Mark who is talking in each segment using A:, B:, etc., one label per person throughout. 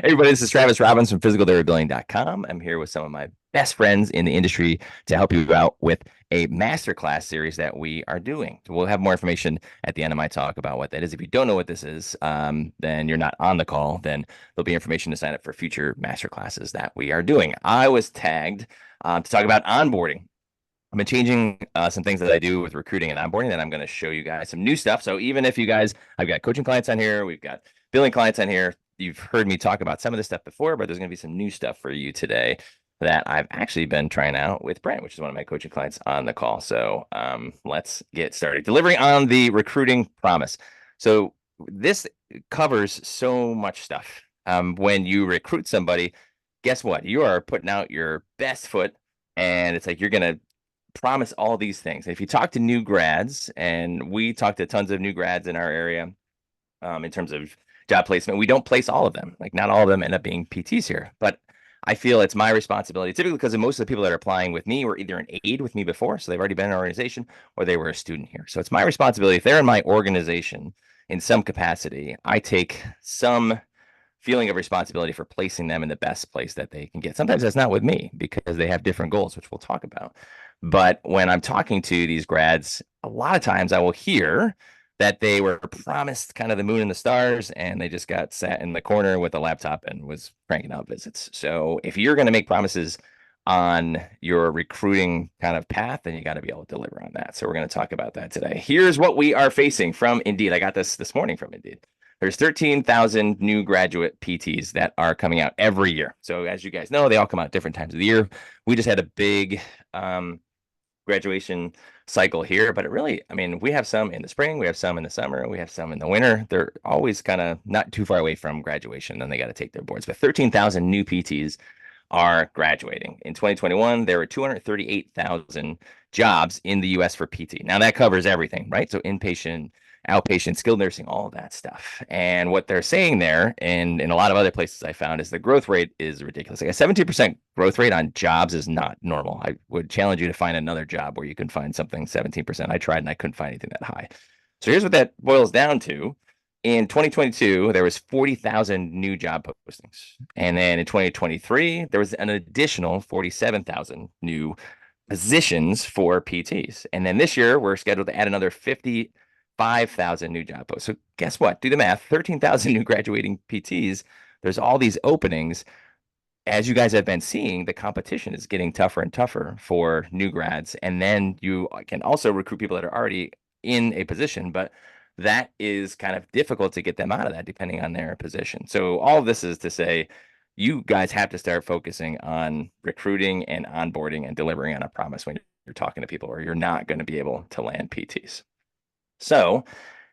A: Everybody, this is Travis Robbins from physicaltherapybuilding.com. I'm here with some of my best friends in the industry to help you out with a masterclass series that we are doing. So we'll have more information at the end of my talk about what that is. If you don't know what this is, then you're not on the call. Then there'll be information to sign up for future masterclasses that we are doing. I was tagged to talk about onboarding. I've been changing some things that I do with recruiting and onboarding that I'm going to show you guys some new stuff. So even if you guys, I've got coaching clients on here, we've got billing clients on here. You've heard me talk about some of this stuff before, but there's going to be some new stuff for you today that I've actually been trying out with Brent, which is one of my coaching clients on the call. So let's get started. Delivering on the recruiting promise. So this covers so much stuff. When you recruit somebody, guess what? You are putting out your best foot, and it's like you're going to promise all these things. If you talk to new grads, and we talk to tons of new grads in our area, in terms of job placement, we don't place all of them. Like not all of them end up being PTs here, but I feel it's my responsibility, typically because most of the people that are applying with me were either an aide with me before, so they've already been in an organization, or they were a student here. So it's my responsibility. If they're in my organization in some capacity, I take some feeling of responsibility for placing them in the best place that they can get. Sometimes that's not with me because they have different goals, which we'll talk about. But when I'm talking to these grads, a lot of times I will hear that they were promised kind of the moon and the stars, and they just got sat in the corner with a laptop and was cranking out visits. So if you're going to make promises on your recruiting kind of path, then you got to be able to deliver on that. So we're going to talk about that today. Here's what we are facing from Indeed. I got this morning from Indeed. There's 13,000 new graduate PTs that are coming out every year. So as you guys know, they all come out different times of the year. We just had a big graduation cycle here, but it really, I mean, we have some in the spring, we have some in the summer, we have some in the winter. They're always kind of not too far away from graduation. Then they got to take their boards. But 13,000 new PTs are graduating. In 2021, there were 238,000 jobs in the US for PT. Now that covers everything, right? So inpatient, outpatient, skilled nursing, all of that stuff. And what they're saying there, and in a lot of other places I found, is the growth rate is ridiculous. Like a 17% growth rate on jobs is not normal. I would challenge you to find another job where you can find something 17%. I tried and I couldn't find anything that high. So here's what that boils down to. In 2022, there was 40,000 new job postings. And then in 2023, there was an additional 47,000 new positions for PTs. And then this year, we're scheduled to add another 55,000 new job posts. So guess what? Do the math. 13,000 new graduating PTs. There's all these openings. As you guys have been seeing, the competition is getting tougher and tougher for new grads. And then you can also recruit people that are already in a position, but that is kind of difficult to get them out of that depending on their position. So all of this is to say, you guys have to start focusing on recruiting and onboarding and delivering on a promise when you're talking to people, or you're not going to be able to land PTs. So,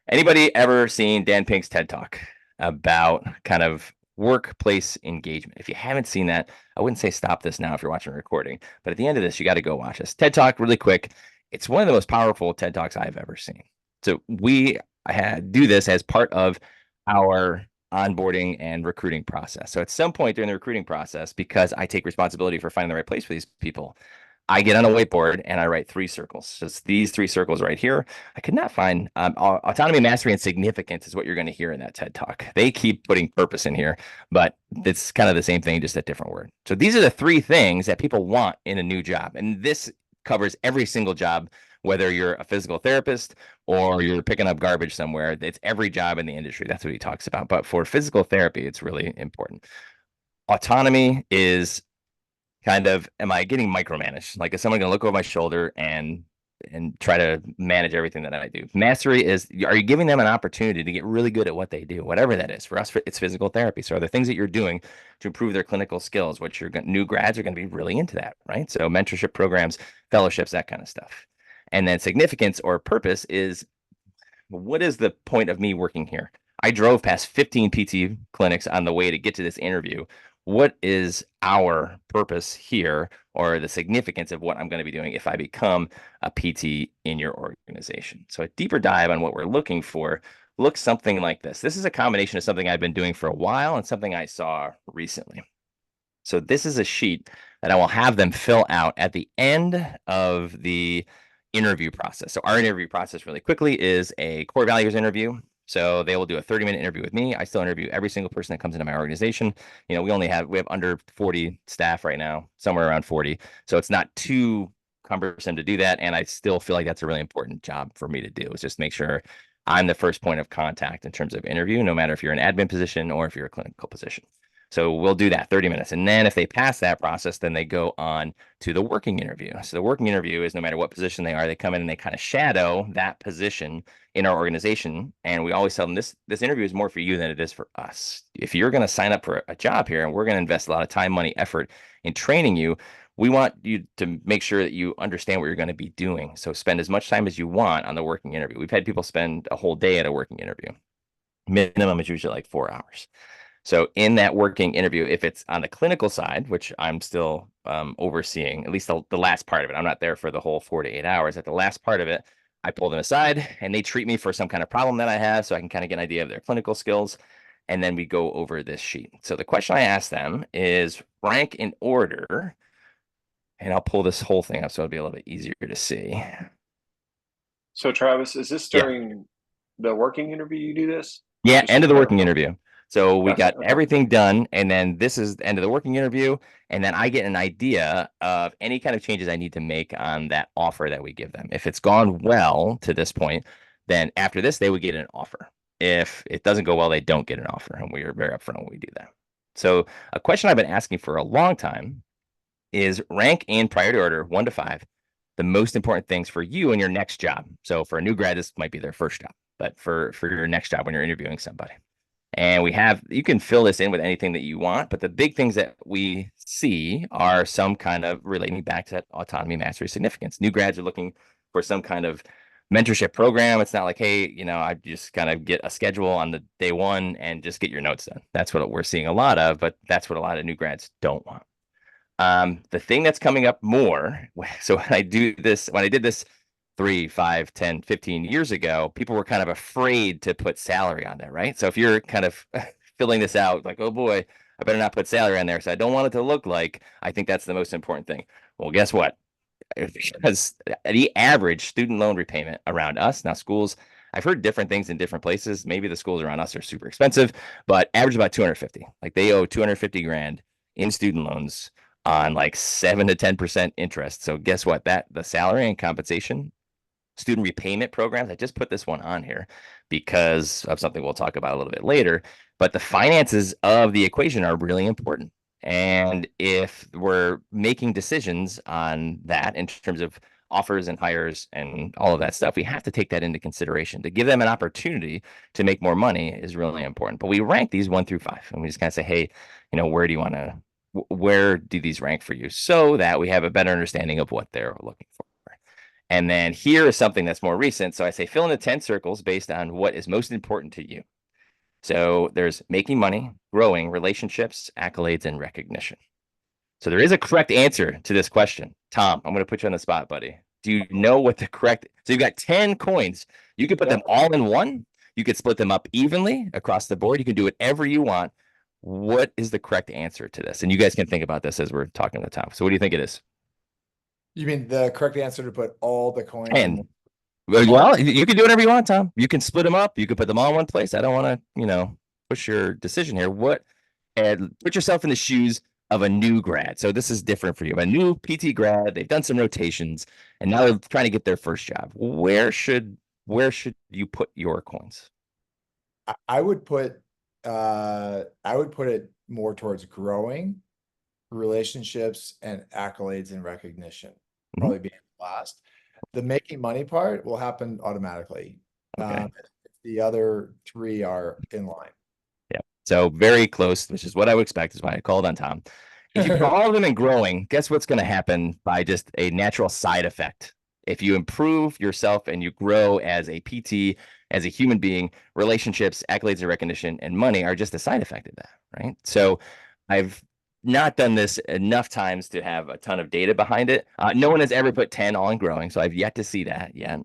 A: anybody ever seen Dan Pink's TED Talk about kind of workplace engagement? If you haven't seen that, I wouldn't say stop this now if you're watching a recording, but at the end of this, you got to go watch this. TED Talk, really quick. It's one of the most powerful TED Talks I've ever seen. So do this as part of our onboarding and recruiting process. So at some point during the recruiting process, because I take responsibility for finding the right place for these people, I get on a whiteboard and I write 3 circles. So it's these 3 circles right here. I could not find autonomy, mastery, and significance is what you're going to hear in that TED Talk. They keep putting purpose in here, but it's kind of the same thing, just a different word. So these are the 3 things that people want in a new job. And this covers every single job, whether you're a physical therapist or you're picking up garbage somewhere. It's every job in the industry. That's what he talks about. But for physical therapy, it's really important. Autonomy is kind of, am I getting micromanaged? Like, is someone going to look over my shoulder and try to manage everything that I do? Mastery is, are you giving them an opportunity to get really good at what they do, whatever that is? For us, it's physical therapy. So are there things that you're doing to improve their clinical skills, which your new grads are going to be really into that, right? So mentorship programs, fellowships, that kind of stuff. And then significance or purpose is, what is the point of me working here? I drove past 15 PT clinics on the way to get to this interview. What is our purpose here, or the significance of what I'm going to be doing if I become a PT in your organization? So a deeper dive on what we're looking for looks something like this. This is a combination of something I've been doing for a while and something I saw recently. So this is a sheet that I will have them fill out at the end of the interview process. So our interview process really quickly is a core values interview, So they will do a 30-minute interview with me. I still interview every single person that comes into my organization. We have under 40 staff right now, somewhere around 40. So it's not too cumbersome to do that. And I still feel like that's a really important job for me to do, is just make sure I'm the first point of contact in terms of interview, no matter if you're an admin position or if you're a clinical position. So we'll do that 30 minutes. And then if they pass that process, then they go on to the working interview. So the working interview is no matter what position they are, they come in and they kind of shadow that position in our organization. And we always tell them this interview is more for you than it is for us. If you're going to sign up for a job here and we're going to invest a lot of time, money, effort in training you, we want you to make sure that you understand what you're going to be doing. So spend as much time as you want on the working interview. We've had people spend a whole day at a working interview. Minimum is usually like 4 hours. So in that working interview, if it's on the clinical side, which I'm still overseeing, at least the last part of it, I'm not there for the whole 4 to 8 hours. At the last part of it, I pull them aside and they treat me for some kind of problem that I have so I can kind of get an idea of their clinical skills. And then we go over this sheet. So the question I ask them is rank in order, and I'll pull this whole thing up so it'll be a little bit easier to see.
B: So Travis, is this
A: Yeah.
B: during the working interview you do this?
A: Yeah,
B: Just to
A: end of the working
B: clarify.
A: interview. So we
B: Gotcha.
A: got
B: Okay.
A: everything done, and then this is the end of the working interview, and then I get an idea of any kind of changes I need to make on that offer that we give them. If it's gone well to this point, then after this, they would get an offer. If it doesn't go well, they don't get an offer, and we are very upfront when we do that. So a question I've been asking for a long time is rank in priority order 1 to 5 the most important things for you in your next job. So for a new grad, this might be their first job, but for your next job when you're interviewing somebody. And you can fill this in with anything that you want, but the big things that we see are some kind of relating back to that autonomy, mastery, significance. New grads are looking for some kind of mentorship program. It's not like, hey, I just kind of get a schedule on the day one and just get your notes done. That's what we're seeing a lot of, but that's what a lot of new grads don't want. The thing that's coming up more, so when I did this 3, 5, 10, 15 years ago, people were kind of afraid to put salary on there, right? So if you're kind of filling this out, like, oh boy, I better not put salary on there. So I don't want it to look like I think that's the most important thing. Well, guess what? Because the average student loan repayment around us, now schools, I've heard different things in different places. Maybe the schools around us are super expensive, but average about 250. Like they owe 250 grand in student loans on like 7 to 10% interest. So guess what? That the salary and compensation student repayment programs. I just put this one on here because of something we'll talk about a little bit later. But the finances of the equation are really important. And if we're making decisions on that in terms of offers and hires and all of that stuff, we have to take that into consideration. To give them an opportunity to make more money is really important. But we rank these 1 through 5, and we just kind of say, hey, where do you want to, where do these rank for you, so that we have a better understanding of what they're looking for. And then here is something that's more recent. So I say fill in the 10 circles based on what is most important to you. So there's making money, growing, relationships, accolades, and recognition. So there is a correct answer to this question. Tom, I'm going to put you on the spot, buddy. Do you know what the correct? So you've got 10 coins. You could put them
B: Yep.
A: all in one. You could split them up evenly across the board. You can do whatever you want. What is the correct answer to this? And you guys can think about this as we're talking to Tom. So what do you think it is?
C: You mean the correct answer to put all the coins in?
A: 10. Well, you can do whatever you want, Tom. You can split them up. You can put them all in one place. I don't want to, push your decision here. And put yourself in the shoes of a new grad. So this is different for you. A new PT grad, they've done some rotations, and now they're trying to get their first job. Where should you put your coins?
C: I would put it more towards growing, relationships, and accolades and recognition. Probably being last. The making money part will happen automatically.
A: Okay.
C: The other three are in line.
A: Yeah. So very close, which is what I would expect, is why I called on Tom. If you put all of them in growing, guess what's going to happen by just a natural side effect? If you improve yourself and you grow as a PT, as a human being, relationships, accolades and recognition, and money are just a side effect of that, right? So I've not done this enough times to have a ton of data behind it. No one has ever put 10 all in growing, so I've yet to see that yet.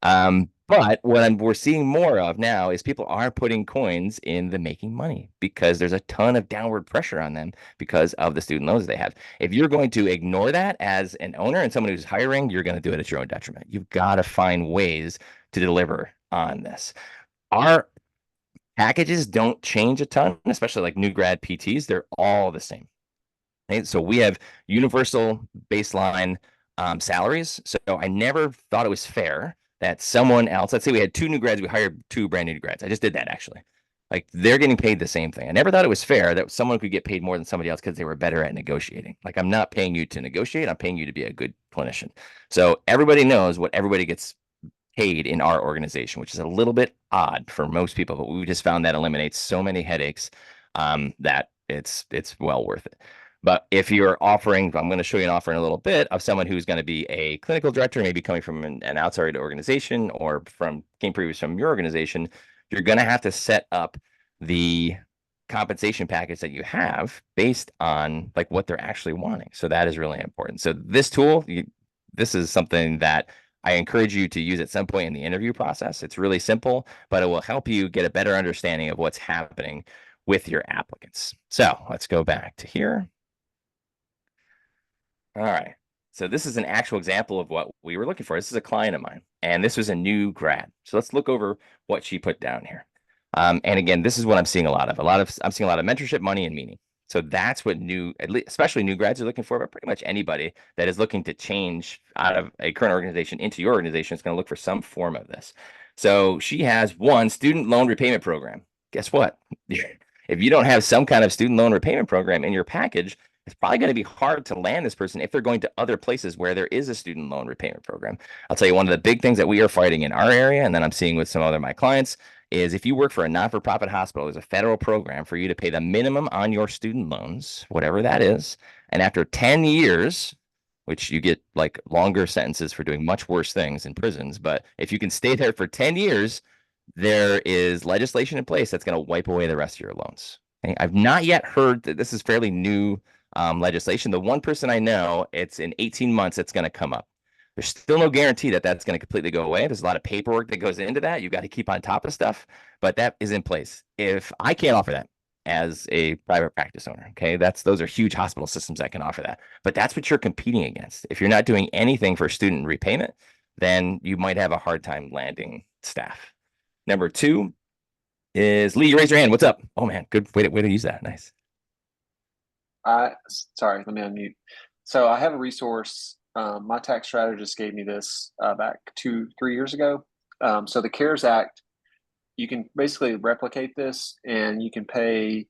A: But what we're seeing more of now is people are putting coins in the making money because there's a ton of downward pressure on them because of the student loans they have. If you're going to ignore that as an owner and someone who's hiring, you're going to do it at your own detriment. You've got to find ways to deliver on this. Our Packages don't change a ton, especially like new grad PTs. They're all the same. Right? So we have universal baseline salaries. So I never thought it was fair that someone else, let's say we had two new grads, we hired two brand new grads. I just did that actually. Like they're getting paid the same thing. I never thought it was fair that someone could get paid more than somebody else because they were better at negotiating. Like I'm not paying you to negotiate, I'm paying you to be a good clinician. So everybody knows what everybody gets paid in our organization, which is a little bit odd for most people, but we just found that eliminates so many headaches that it's well worth it. But if you're offering, I'm going to show you an offer in a little bit of someone who's going to be a clinical director, maybe coming from an outside organization or came previous from your organization, you're going to have to set up the compensation package that you have based on like what they're actually wanting. So that is really important. So this tool, this is something that I encourage you to use at some point in the interview process. It's really simple, but it will help you get a better understanding of what's happening with your applicants. So let's go back to here. All right. So this is an actual example of what we were looking for. This is a client of mine, and this was a new grad. So let's look over what she put down here. And again, this is what I'm seeing a lot of. I'm seeing a lot of mentorship, money, and meaning. So that's what especially new grads are looking for, but pretty much anybody that is looking to change out of a current organization into your organization is going to look for some form of this. So she has one student loan repayment program. Guess what? If you don't have some kind of student loan repayment program in your package, it's probably going to be hard to land this person if they're going to other places where there is a student loan repayment program. I'll tell you one of the big things that we are fighting in our area, and then I'm seeing with some other of my clients, is if you work for a not-for-profit hospital, there's a federal program for you to pay the minimum on your student loans, whatever that is. And after 10 years, which you get like longer sentences for doing much worse things in prisons, but if you can stay there for 10 years, there is legislation in place that's going to wipe away the rest of your loans. Okay? I've not yet heard that this is fairly new legislation. The one person I know, it's in 18 months, it's going to come up. There's still no guarantee that that's going to completely go away. There's a lot of paperwork that goes into that. You got to keep on top of stuff, but that is in place. If I can't offer that as a private practice owner, okay, those are huge hospital systems that can offer that. But that's what you're competing against. If you're not doing anything for student repayment, then you might have a hard time landing staff. Number two is Lee. You raise your hand. What's up? Oh man, good way to use that. Nice.
B: Sorry, let me unmute. So I have a resource. My tax strategist gave me this back 2-3 years ago. So the CARES Act, you can basically replicate this and you can pay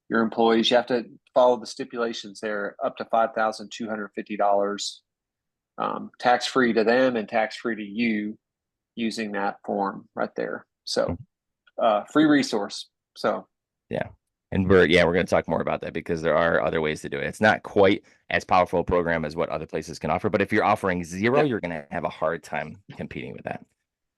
B: your employees. You have to follow the stipulations there up to $5,250 tax-free to them and tax-free to you using that form right there. So free resource. So
A: yeah. And we're going to talk more about that because there are other ways to do it. It's not quite as powerful a program as what other places can offer, but if you're offering zero, you're going to have a hard time competing with that.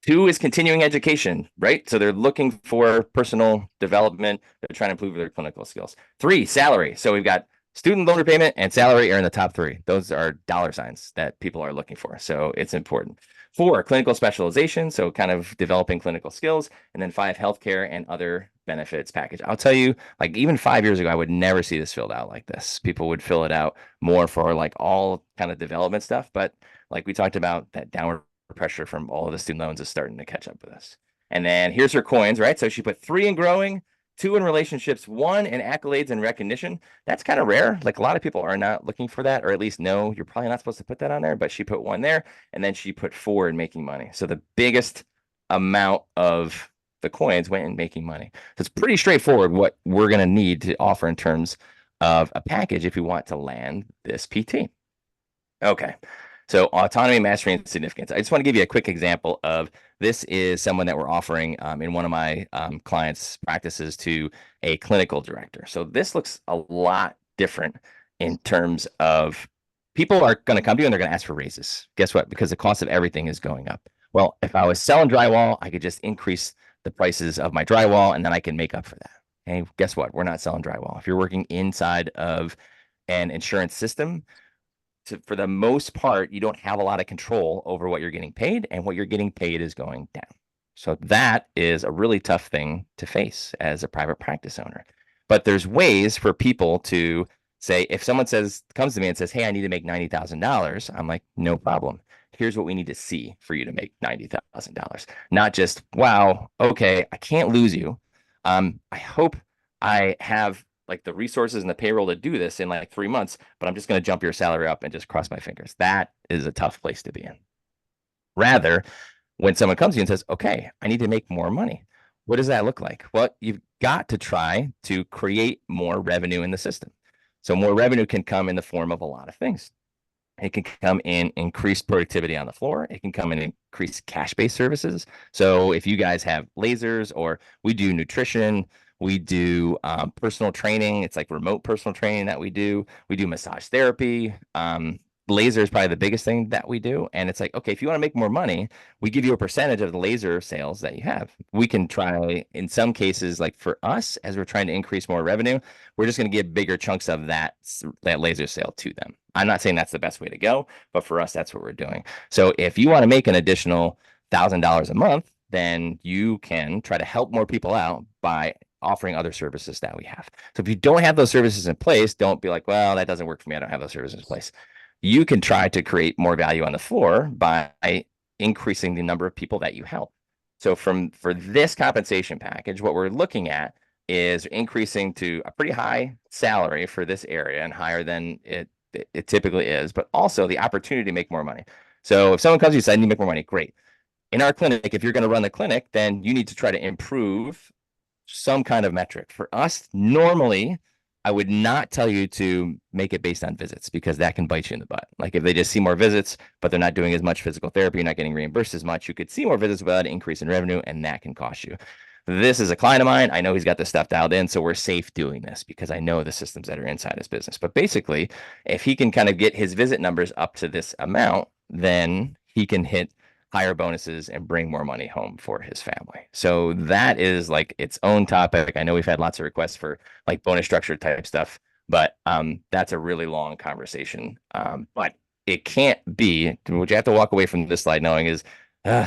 A: Two is continuing education, right? So they're looking for personal development. They're trying to improve their clinical skills. Three, salary. So we've got student loan repayment and salary are in the top three. Those are dollar signs that people are looking for. So it's important. Four, clinical specialization. So kind of developing clinical skills. And then five, healthcare and other benefits package. I'll tell you, like even 5 years ago, I would never see this filled out like this. People would fill it out more for like all kind of development stuff. But like we talked about, that downward pressure from all of the student loans is starting to catch up with us. And then here's her coins, right? So she put 3 in growing, 2 in relationships, 1 in accolades and recognition. That's kind of rare. Like a lot of people are not looking for that, or at least no, you're probably not supposed to put that on there, but she put 1 there. And then she put 4 in making money. So the biggest amount of the coins went in making money. So it's pretty straightforward what we're going to need to offer in terms of a package if you want to land this PT. Okay. So autonomy, mastery, and significance. I just want to give you a quick example of this is someone that we're offering in one of my clients' practices to a clinical director. So this looks a lot different in terms of people are going to come to you and they're going to ask for raises. Guess what? Because the cost of everything is going up. Well, if I was selling drywall, I could just increase the prices of my drywall and then I can make up for that. Okay, guess what? We're not selling drywall. If you're working inside of an insurance system, for the most part, you don't have a lot of control over what you're getting paid, and what you're getting paid is going down. So that is a really tough thing to face as a private practice owner. But there's ways for people to say, if someone comes to me and says, hey, I need to make $90,000, I'm like, no problem. Here's what we need to see for you to make $90,000. Not just, wow, okay, I can't lose you. I hope I have like the resources and the payroll to do this in like 3 months, but I'm just going to jump your salary up and just cross my fingers. That is a tough place to be in. Rather, when someone comes to you and says, okay, I need to make more money, what does that look like? Well, you've got to try to create more revenue in the system. So more revenue can come in the form of a lot of things. It can come in increased productivity on the floor. It can come in increased cash-based services. So if you guys have lasers, or we do nutrition, we do personal training. It's like remote personal training that we do. We do massage therapy. Laser is probably the biggest thing that we do. And it's like, okay, if you want to make more money, we give you a percentage of the laser sales that you have. We can try, in some cases, like for us, as we're trying to increase more revenue, we're just going to give bigger chunks of that laser sale to them. I'm not saying that's the best way to go, but for us, that's what we're doing. So if you want to make an additional $1,000 a month, then you can try to help more people out by offering other services that we have. So if you don't have those services in place, don't be like, well, that doesn't work for me. I don't have those services in place. You can try to create more value on the floor by increasing the number of people that you help. So for this compensation package, what we're looking at is increasing to a pretty high salary for this area, and higher than it typically is, but also the opportunity to make more money. So if someone comes to you and says, I need to make more money, great. In our clinic, if you're going to run the clinic, then you need to try to improve some kind of metric. For us, normally, I would not tell you to make it based on visits, because that can bite you in the butt. Like if they just see more visits, but they're not doing as much physical therapy, you're not getting reimbursed as much, you could see more visits without an increase in revenue, and that can cost you. This is a client of mine. I know he's got this stuff dialed in, so we're safe doing this because I know the systems that are inside his business. But basically, if he can kind of get his visit numbers up to this amount, then he can hit higher bonuses and bring more money home for his family. So that is like its own topic. I know we've had lots of requests for like bonus structure type stuff, but that's a really long conversation. But it can't be, what you have to walk away from this slide knowing is,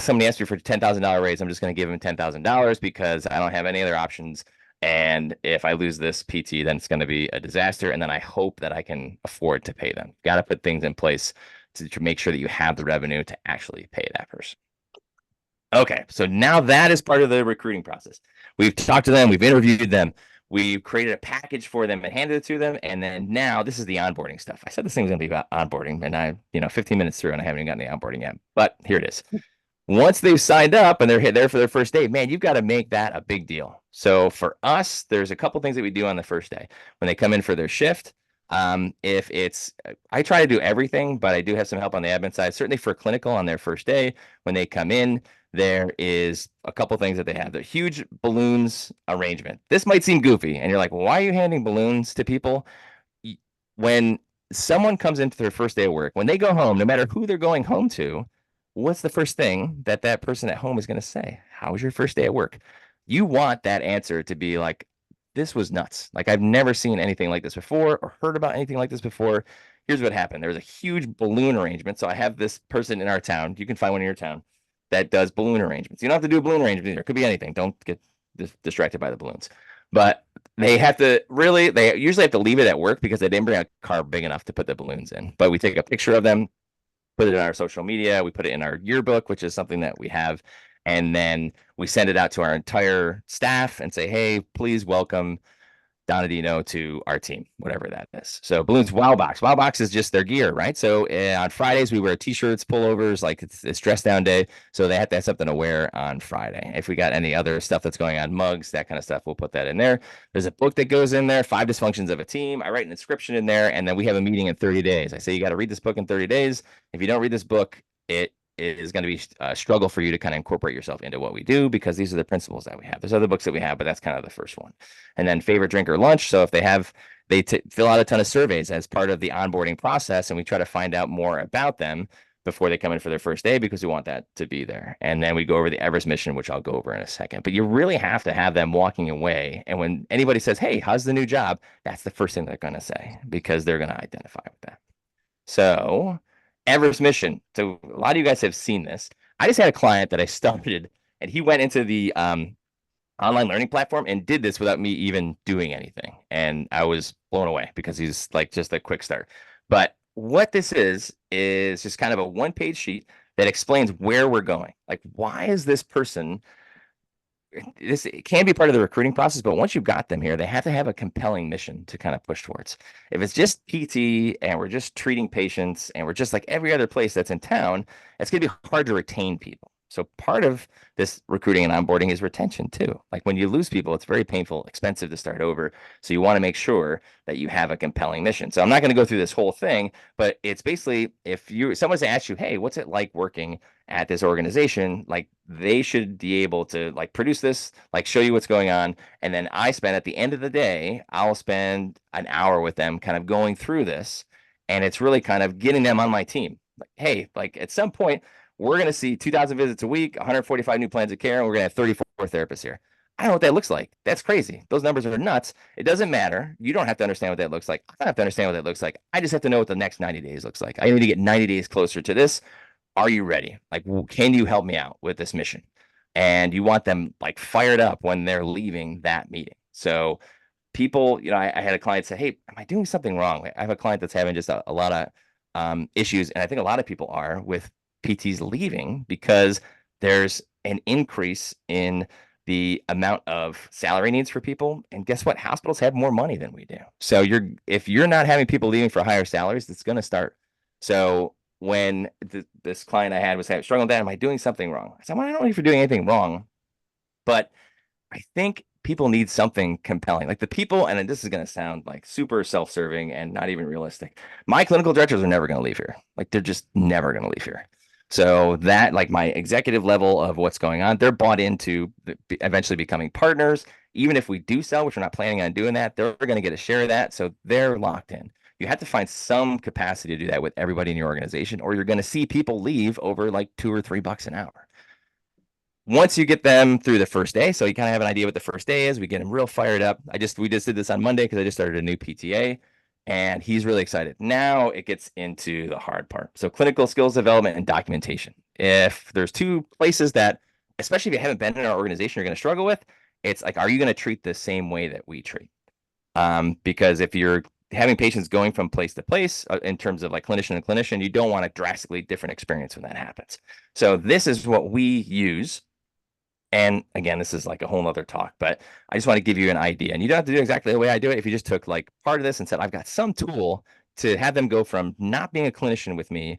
A: somebody asked me for a $10,000 raise. I'm just going to give him $10,000 because I don't have any other options. And if I lose this PT, then it's going to be a disaster. And then I hope that I can afford to pay them. Got to put things in place to make sure that you have the revenue to actually pay that person. Okay, so now that is part of the recruiting process. We've talked to them, we've interviewed them, we've created a package for them and handed it to them, and then now this is the onboarding stuff. I said this thing was going to be about onboarding, and I, 15 minutes through, and I haven't even gotten the onboarding yet. But here it is. Once they've signed up and they're there for their first day, man, you've got to make that a big deal. So for us, there's a couple things that we do on the first day when they come in for their shift. If it's, I try to do everything, but I do have some help on the admin side. Certainly for clinical on their first day, when they come in, there is a couple things that they have. The huge balloons arrangement. This might seem goofy, and you're like, why are you handing balloons to people? When someone comes into their first day of work, when they go home, no matter who they're going home to, what's the first thing that that person at home is going to say? How was your first day at work? You want that answer to be like, this was nuts. Like, I've never seen anything like this before or heard about anything like this before. Here's what happened. There was a huge balloon arrangement. So I have this person in our town. You can find one in your town that does balloon arrangements. You don't have to do a balloon arrangement either. It could be anything. Don't get distracted by the balloons. But they usually have to leave it at work because they didn't bring a car big enough to put the balloons in. But we take a picture of them, put it in our social media, we put it in our yearbook, which is something that we have. And then we send it out to our entire staff and say, hey, please welcome Donadino to our team, whatever that is. So balloons, Wow Box. Wow Box is just their gear, right? So on Fridays, we wear t-shirts, pullovers, like it's dress down day. So they have to have something to wear on Friday. If we got any other stuff that's going on, mugs, that kind of stuff, we'll put that in there. There's a book that goes in there, 5 Dysfunctions of a Team. I write an inscription in there, and then we have a meeting in 30 days. I say, you got to read this book in 30 days. If you don't read this book, it is going to be a struggle for you to kind of incorporate yourself into what we do, because these are the principles that we have. There's other books that we have, but that's kind of the first one. And then favorite drink or lunch. So if they fill out a ton of surveys as part of the onboarding process, and we try to find out more about them before they come in for their first day, because we want that to be there. And then we go over the Everest mission, which I'll go over in a second. But you really have to have them walking away. And when anybody says, hey, how's the new job? That's the first thing they're going to say, because they're going to identify with that. So Everest mission. So a lot of you guys have seen this. I just had a client that I started, and he went into the online learning platform and did this without me even doing anything. And I was blown away because he's like just a quick start. But what this is just kind of a 1-page sheet that explains where we're going. Like, why is this person this it can be part of the recruiting process, but once you've got them here, they have to have a compelling mission to kind of push towards. If it's just PT and we're just treating patients and we're just like every other place that's in town, it's going to be hard to retain people. So part of this recruiting and onboarding is retention too. Like when you lose people, it's very painful, expensive to start over. So you want to make sure that you have a compelling mission. So I'm not going to go through this whole thing, but it's basically if someone's asked you, hey, what's it like working at this organization? Like they should be able to like produce this, like show you what's going on. And then I spend at the end of the day, I'll spend an hour with them kind of going through this. And it's really kind of getting them on my team. Like, hey, like at some point, we're going to see 2,000 visits a week, 145 new plans of care, and we're going to have 34 therapists here. I don't know what that looks like. That's crazy. Those numbers are nuts. It doesn't matter. You don't have to understand what that looks like. I don't have to understand what that looks like. I just have to know what the next 90 days looks like. I need to get 90 days closer to this. Are you ready? Like, can you help me out with this mission? And you want them like fired up when they're leaving that meeting. So people, I had a client say, hey, am I doing something wrong? I have a client that's having just a lot of issues. And I think a lot of people are with PTs leaving because there's an increase in the amount of salary needs for people. And guess what? Hospitals have more money than we do. So if you're not having people leaving for higher salaries, it's going to start. So when this client I had was struggling with that, am I doing something wrong? I said, well, I don't know if you're doing anything wrong, but I think people need something compelling. Like the people, and this is going to sound like super self-serving and not even realistic. My clinical directors are never going to leave here. Like they're just never going to leave here. So that, like my executive level of what's going on, they're bought into eventually becoming partners. Even if we do sell, which we're not planning on doing that, they're going to get a share of that. So they're locked in. You have to find some capacity to do that with everybody in your organization, or you're going to see people leave over like $2 or $3 an hour. Once you get them through the first day, so you kind of have an idea what the first day is, we get them real fired up. We just did this on Monday because I just started a new PTA and he's really excited. Now it gets into the hard part. So clinical skills development and documentation. If there's two places that, especially if you haven't been in our organization, you're going to struggle with, it's like, are you going to treat the same way that we treat? Because if you're having patients going from place to place in terms of like clinician to clinician, you don't want a drastically different experience when that happens. So this is what we use. And again, this is like a whole nother talk, but I just want to give you an idea. And you don't have to do exactly the way I do it. If you just took like part of this and said, I've got some tool to have them go from not being a clinician with me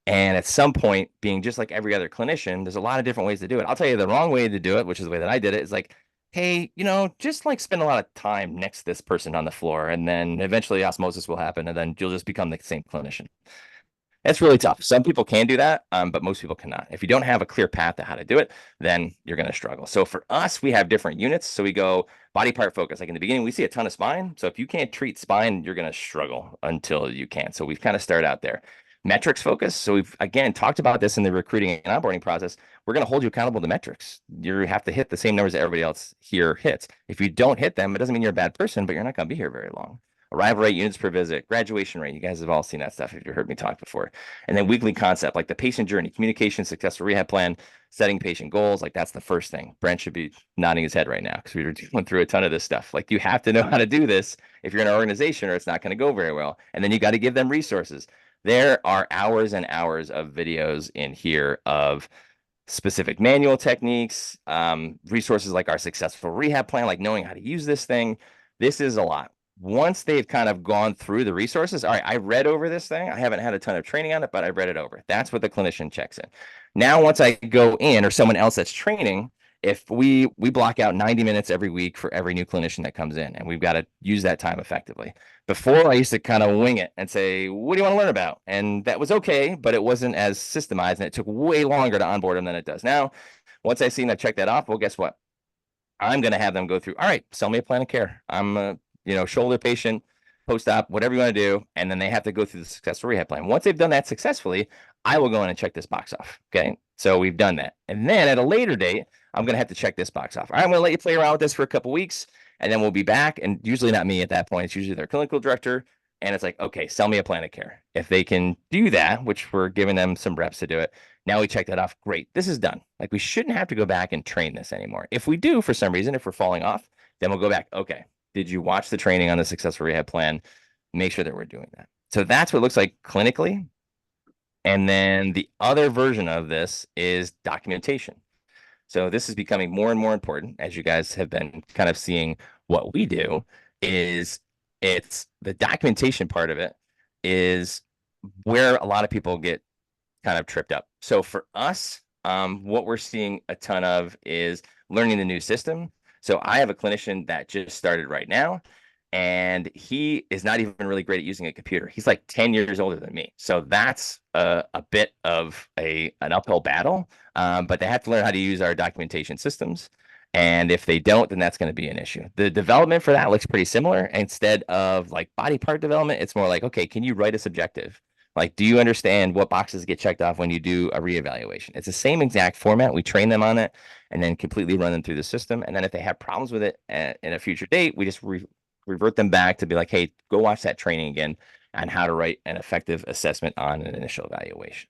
A: and at some point being just like every other clinician, there's a lot of different ways to do it. I'll tell you the wrong way to do it, which is the way that I did it, is like, hey, just like spend a lot of time next to this person on the floor. And then eventually osmosis will happen and then you'll just become the same clinician. It's really tough. Some people can do that, but most people cannot. If you don't have a clear path to how to do it, then you're going to struggle. So for us, we have different units. So we go body part focus. Like in the beginning, we see a ton of spine. So if you can't treat spine, you're going to struggle until you can. So we've kind of started out there. Metrics focus. So we've, again, talked about this in the recruiting and onboarding process. We're going to hold you accountable to metrics. You have to hit the same numbers that everybody else here hits. If you don't hit them, it doesn't mean you're a bad person, but you're not going to be here very long. Arrival rate, units per visit, graduation rate. You guys have all seen that stuff if you've heard me talk before. And then weekly concept, like the patient journey, communication, successful rehab plan, setting patient goals. Like that's the first thing. Brent should be nodding his head right now because we were going through a ton of this stuff. Like you have to know how to do this if you're in an organization or it's not going to go very well. And then you got to give them resources. There are hours and hours of videos in here of specific manual techniques, resources like our successful rehab plan, like knowing how to use this thing. This is a lot. Once they've kind of gone through the resources, all right, I read over this thing. I haven't had a ton of training on it, but I read it over. That's what the clinician checks in. Now, once I go in or someone else that's training, if we block out 90 minutes every week for every new clinician that comes in, and we've got to use that time effectively. Before, I used to kind of wing it and say, what do you want to learn about? And that was okay, but it wasn't as systemized, and it took way longer to onboard them than it does now. Once I see them check that off, well, guess what? I'm going to have them go through, all right, sell me a plan of care. I'm shoulder patient, post-op, whatever you want to do. And then they have to go through the successful rehab plan. Once they've done that successfully, I will go in and check this box off. Okay. So we've done that. And then at a later date, I'm going to have to check this box off. All right, I'm going to let you play around with this for a couple weeks and then we'll be back. And usually not me at that point. It's usually their clinical director. And it's like, okay, sell me a plan of care. If they can do that, which we're giving them some reps to do it. Now we check that off. Great. This is done. Like we shouldn't have to go back and train this anymore. If we do, for some reason, if we're falling off, then we'll go back. Okay. Did you watch the training on the successful rehab plan? Make sure that we're doing that. So that's what it looks like clinically. And then the other version of this is documentation. So this is becoming more and more important as you guys have been kind of seeing what we do is it's the documentation part of it is where a lot of people get kind of tripped up. So for us, what we're seeing a ton of is learning the new system. So I have a clinician that just started right now, and he is not even really great at using a computer. He's like 10 years older than me. So that's a bit of an uphill battle. But they have to learn how to use our documentation systems. And if they don't, then that's going to be an issue. The development for that looks pretty similar. Instead of like body part development, it's more like, okay, can you write a subjective? Like, do you understand what boxes get checked off when you do a reevaluation? It's the same exact format. We train them on it and then completely run them through the system. And then if they have problems with it in a future date, we just revert them back to be like, hey, go watch that training again on how to write an effective assessment on an initial evaluation.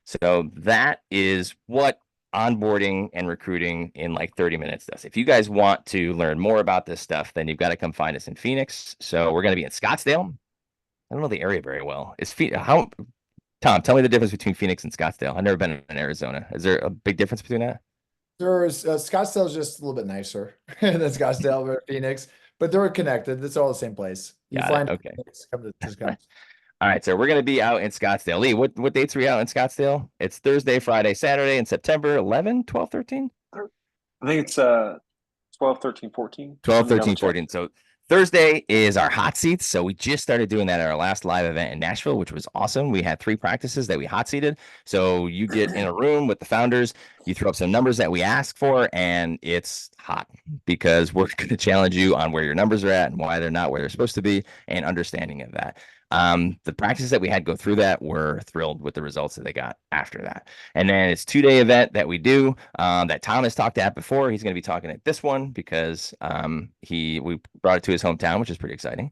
A: So that is what onboarding and recruiting in like 30 minutes does. If you guys want to learn more about this stuff, then you've got to come find us in Phoenix. So we're going to be in Scottsdale. I don't know the area very well. Tom, tell me the difference between Phoenix and Scottsdale. I've never been in Arizona. Is there a big difference between that?
C: There's Scottsdale is just a little bit nicer than Scottsdale or Phoenix, but they're connected. It's all the same place. You
A: Got
C: fly
A: it.
C: into
A: Okay.
C: Phoenix, just come.
A: All right. So we're going to be out in Scottsdale. Lee, what dates are we out in Scottsdale? It's Thursday, Friday, Saturday in September 11, 12, 13?
B: I think it's 12, 13, 14.
A: 12,
B: Let me double
A: 13,
B: check.
A: 14. So Thursday is our hot seats. So we just started doing that at our last live event in Nashville, which was awesome. We had 3 practices that we hot seated. So you get in a room with the founders, you throw up some numbers that we ask for, and it's hot because we're going to challenge you on where your numbers are at and why they're not where they're supposed to be and understanding of that. The practices that we had go through that were thrilled with the results that they got after that. And then it's 2-day event that we do that Tom has talked at before. He's going to be talking at this one because we brought it to his hometown, which is pretty exciting.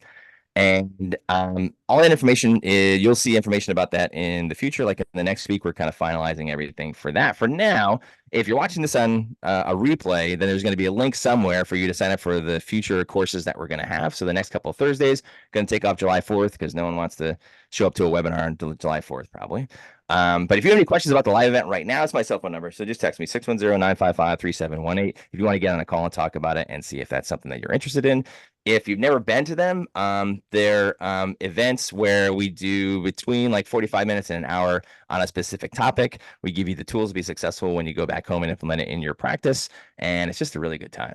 A: And all that information you'll see information about that in the future. Like in the next week, we're kind of finalizing everything for that. For now, if you're watching this on a replay, then there's going to be a link somewhere for you to sign up for the future courses that we're going to have. So the next couple of Thursdays, going to take off July 4th because no one wants to show up to a webinar on July 4th, probably. But if you have any questions about the live event right now, it's my cell phone number. So just text me 610-955-3718 if you want to get on a call and talk about it and see if that's something that you're interested in. If you've never been to them, they're events where we do between like 45 minutes and an hour on a specific topic. We give you the tools to be successful when you go back home and implement it in your practice. And it's just a really good time.